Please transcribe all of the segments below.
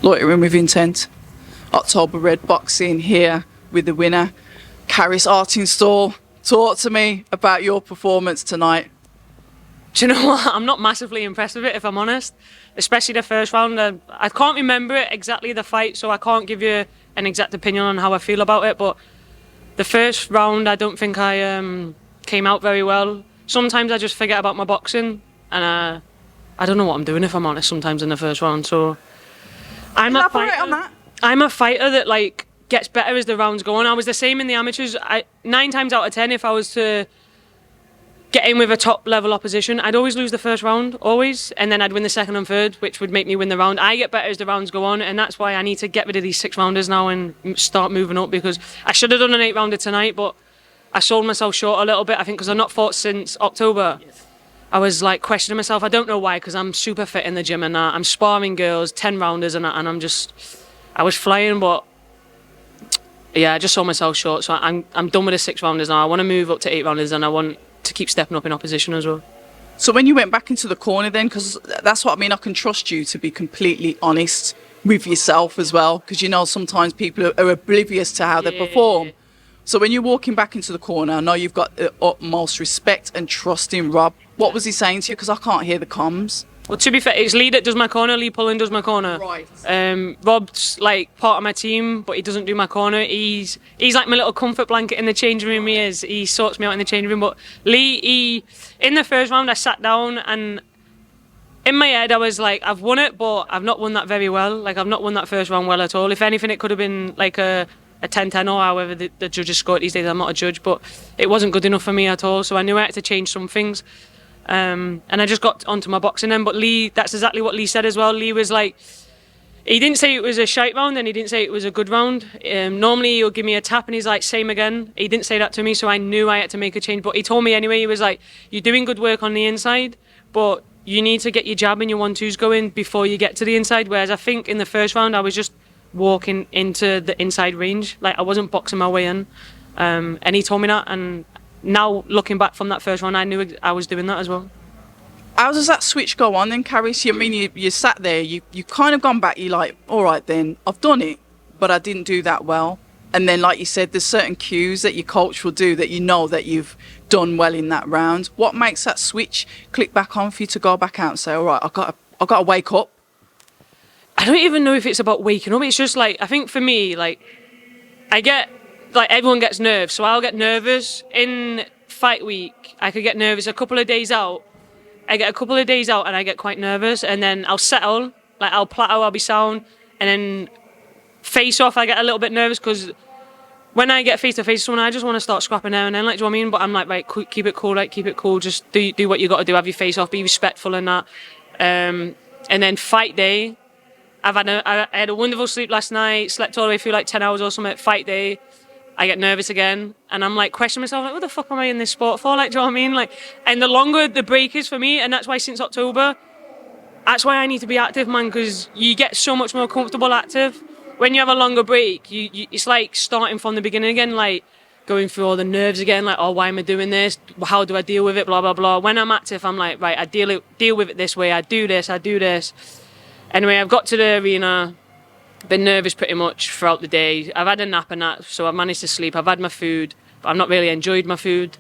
Loitering with intent. October Red Boxing here with the winner, Karriss Artingstall. Talk to me about your performance tonight. Do you know what? I'm not massively impressed with it, if I'm honest. Especially the first round. I can't remember it exactly, the fight, so I can't give you an exact opinion on how I feel about it. But the first round, I don't think I came out very well. Sometimes I just forget about my boxing, and I don't know what I'm doing, if I'm honest, sometimes in the first round. So I'm a fighter that like gets better as the rounds go on. I was the same in the amateurs. 9 times out of 10, if I was to get in with a top level opposition, I'd always lose the first round, always, and then I'd win the second and third, which would make me win the round. I get better as the rounds go on, and that's why I need to get rid of these 6-rounders now and start moving up, because I should have done an 8-rounder tonight, but I sold myself short a little bit, I think, because I've not fought since October. Yes. I was like questioning myself. I don't know why, because I'm super fit in the gym and I'm sparring girls, 10-rounders and I was flying, but yeah, I just sold myself short. So I'm done with the 6-rounders now. I want to move up to 8-rounders, and I want to keep stepping up in opposition as well. So when you went back into the corner then, because that's what I mean, I can trust you to be completely honest with yourself as well, because you know sometimes people are oblivious to how they perform. So when you're walking back into the corner, I know you've got the utmost respect and trust in Rob. What was he saying to you? Because I can't hear the comms. Well, to be fair, it's Lee that does my corner. Lee Pullen does my corner. Right. Rob's like part of my team, but he doesn't do my corner. He's like my little comfort blanket in the changing room. He sorts me out in the changing room. But Lee, in the first round, I sat down and in my head I was like, I've won it, but I've not won that very well. Like, I've not won that first round well at all. If anything, it could have been like a 10-10 or however the judges score it these days. I'm not a judge, but it wasn't good enough for me at all. So I knew I had to change some things. And I just got onto my boxing then. But Lee, that's exactly what Lee said as well. Lee was like, he didn't say it was a shite round and he didn't say it was a good round. Normally he'll give me a tap and he's like, same again. He didn't say that to me, so I knew I had to make a change. But he told me anyway, he was like, you're doing good work on the inside, but you need to get your jab and your 1-2s going before you get to the inside. Whereas I think in the first round, I was just walking into the inside range. Like, I wasn't boxing my way in. And he told me that, and now looking back from that first round, I knew I was doing that as well. How does that switch go on then, Karriss? I mean, you sat there, you kind of gone back, you're like, all right then, I've done it, but I didn't do that well. And then, like you said, there's certain cues that your coach will do that you know that you've done well in that round. What makes that switch click back on for you to go back out and say, all right, I've got to wake up? I don't even know if it's about waking up. It's just like, I think for me, like, everyone gets nerves, so I'll get nervous in fight week. I could get nervous a couple of days out. I get a couple of days out and I get quite nervous, and then I'll settle, like I'll plateau, I'll be sound, and then face off I get a little bit nervous, because when I get face to face with someone, I just want to start scrapping there and then, like, do you know what I mean? But I'm like, right, keep it cool, like, keep it cool, just do what you got to do, have your face off, be respectful and that. And then fight day, I had a wonderful sleep last night, slept all the way through like 10 hours or something. Fight day, I get nervous again, and I'm like questioning myself, like, what the fuck am I in this sport for? Like, do you know what I mean? Like, and the longer the break is for me, and that's why since October, that's why I need to be active, man, because you get so much more comfortable active. When you have a longer break, it's like starting from the beginning again, like going through all the nerves again, like, oh, why am I doing this? How do I deal with it? Blah, blah, blah. When I'm active, I'm like, right, I deal with it this way, I do this. Anyway, I've got to the arena, been nervous pretty much throughout the day. I've had a nap and that, so I've managed to sleep. I've had my food, but I've not really enjoyed my food.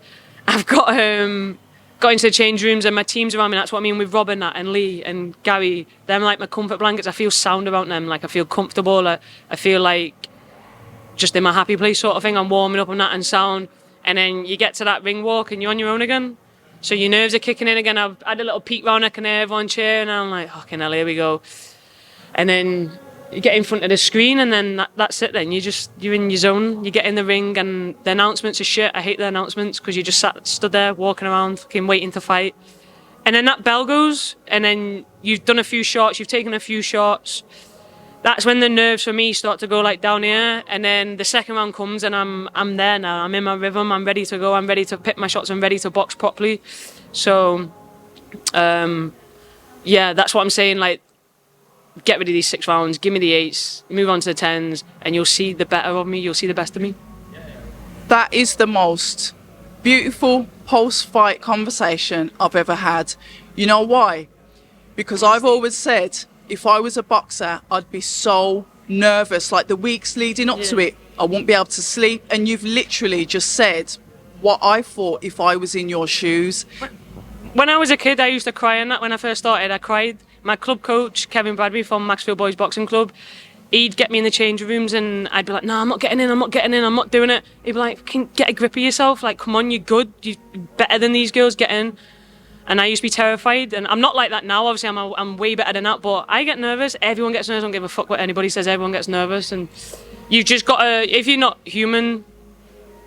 I've got into the change rooms and my team's around me. That's what I mean with Rob and that, and Lee and Gary. They're like my comfort blankets. I feel sound around them. Like, I feel comfortable. I feel like just in my happy place sort of thing. I'm warming up on that and sound. And then you get to that ring walk and you're on your own again. So your nerves are kicking in again. I've had a little peek round, I can hear everyone cheer, and I'm like, fucking hell, here we go. And then you get in front of the screen, and then that's it then. You're in your zone. You get in the ring, and the announcements are shit. I hate the announcements, because you just stood there walking around, fucking waiting to fight. And then that bell goes, and then you've done a few shots, you've taken a few shots. That's when the nerves for me start to go like down here, and then the second round comes and I'm there now. I'm in my rhythm, I'm ready to go, I'm ready to pick my shots, I'm ready to box properly. So yeah, that's what I'm saying, like, get rid of these 6 rounds, give me the 8s, move on to the 10s, and you'll see the better of me, you'll see the best of me. That is the most beautiful post-fight conversation I've ever had. You know why? Because I've always said, if I was a boxer, I'd be so nervous. Like the weeks leading up to it, I wouldn't be able to sleep. And you've literally just said what I thought if I was in your shoes. When I was a kid, I used to cry, and that when I first started, I cried. My club coach, Kevin Bradbury from Maxfield Boys Boxing Club, he'd get me in the change rooms and I'd be like, no, I'm not getting in, I'm not doing it. He'd be like, get a grip of yourself, like, come on, you're good, you're better than these girls, get in. And I used to be terrified, and I'm not like that now, obviously I'm way better than that, but I get nervous, everyone gets nervous, I don't give a fuck what anybody says, everyone gets nervous, and you've just got to, if you're not human,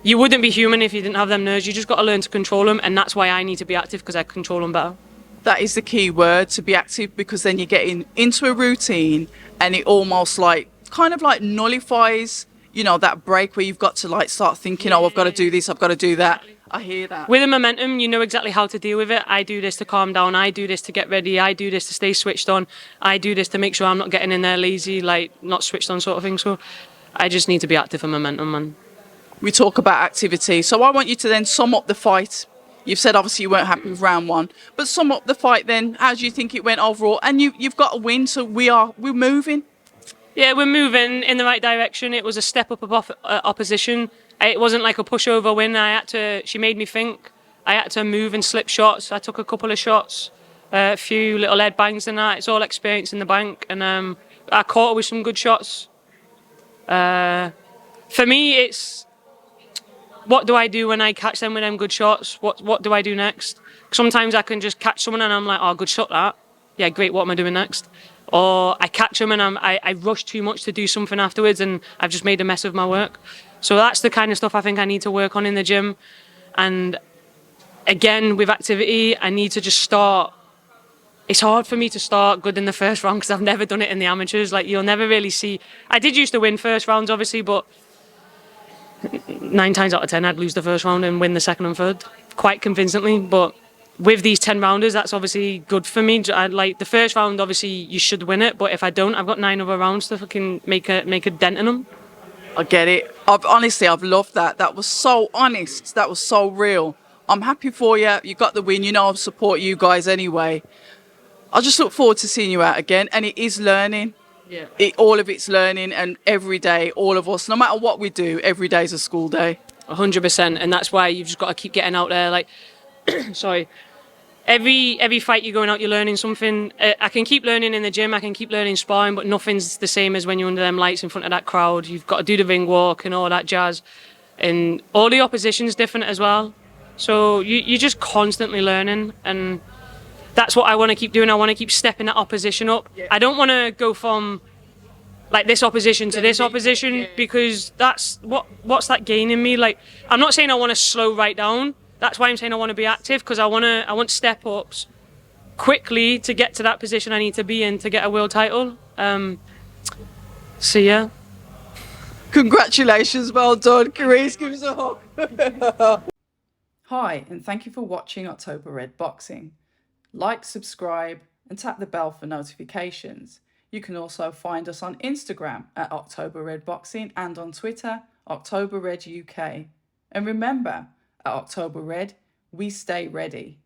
you wouldn't be human if you didn't have them nerves, you just got to learn to control them, and that's why I need to be active, because I control them better. That is the key word, to be active, because then you're getting into a routine and it almost like kind of like nullifies, you know, that break where you've got to like start thinking, oh, I've got to do this, I've got to do that. I hear that. With the momentum, you know exactly how to deal with it. I do this to calm down, I do this to get ready, I do this to stay switched on, I do this to make sure I'm not getting in there lazy, like not switched on sort of thing. So I just need to be active for momentum, man. We talk about activity, so I want you to then sum up the fight. You've said obviously you weren't happy with round one, but sum up the fight then. How do you think it went overall? And you've got a win, so we're moving. Yeah, we're moving in the right direction. It was a step up of opposition. It wasn't like a pushover win. She made me think. I had to move and slip shots. I took a couple of shots, a few little head bangs and that. It's all experience in the bank, and I caught her with some good shots. For me, it's, what do I do when I catch them with them good shots? What do I do next? Sometimes I can just catch someone and I'm like, oh, good shot that. Yeah, great, what am I doing next? Or I catch them and I rush too much to do something afterwards and I've just made a mess of my work. So that's the kind of stuff I think I need to work on in the gym. And again, with activity, I need to just start. It's hard for me to start good in the first round because I've never done it in the amateurs. Like, you'll never really see. I did used to win first rounds, obviously, but 9 times out of 10 I'd lose the first round and win the second and third quite convincingly. But with these 10 rounders, that's obviously good for me. I like the first round, obviously you should win it, but if I don't, I've got 9 other rounds to fucking make a dent in them. I get it. I've loved that. That was so honest. That was so real. I'm happy for you. You got the win. You know I'll support you guys anyway. I just look forward to seeing you out again. And it is learning. Yeah. All of it's learning, and every day, all of us, no matter what we do, every day is a school day. 100%, and that's why you've just got to keep getting out there. Like, sorry, every fight you're going out, you're learning something. I can keep learning in the gym, I can keep learning sparring, but nothing's the same as when you're under them lights in front of that crowd. You've got to do the ring walk and all that jazz, and all the opposition's different as well. So you're just constantly learning, and that's what I want to keep doing. I want to keep stepping that opposition up. Yeah. I don't want to go from like this opposition to this opposition, because that's what's that gaining me? Like, I'm not saying I want to slow right down. That's why I'm saying I want to be active, because I want step ups quickly to get to that position I need to be in to get a world title. So yeah. Congratulations, well done, Karriss. Give us a hug. Hi, and thank you for watching October Red Boxing. Like, subscribe, and tap the bell for notifications. You can also find us on Instagram at October Red Boxing and on Twitter, October Red UK. And remember, at October Red, we stay ready.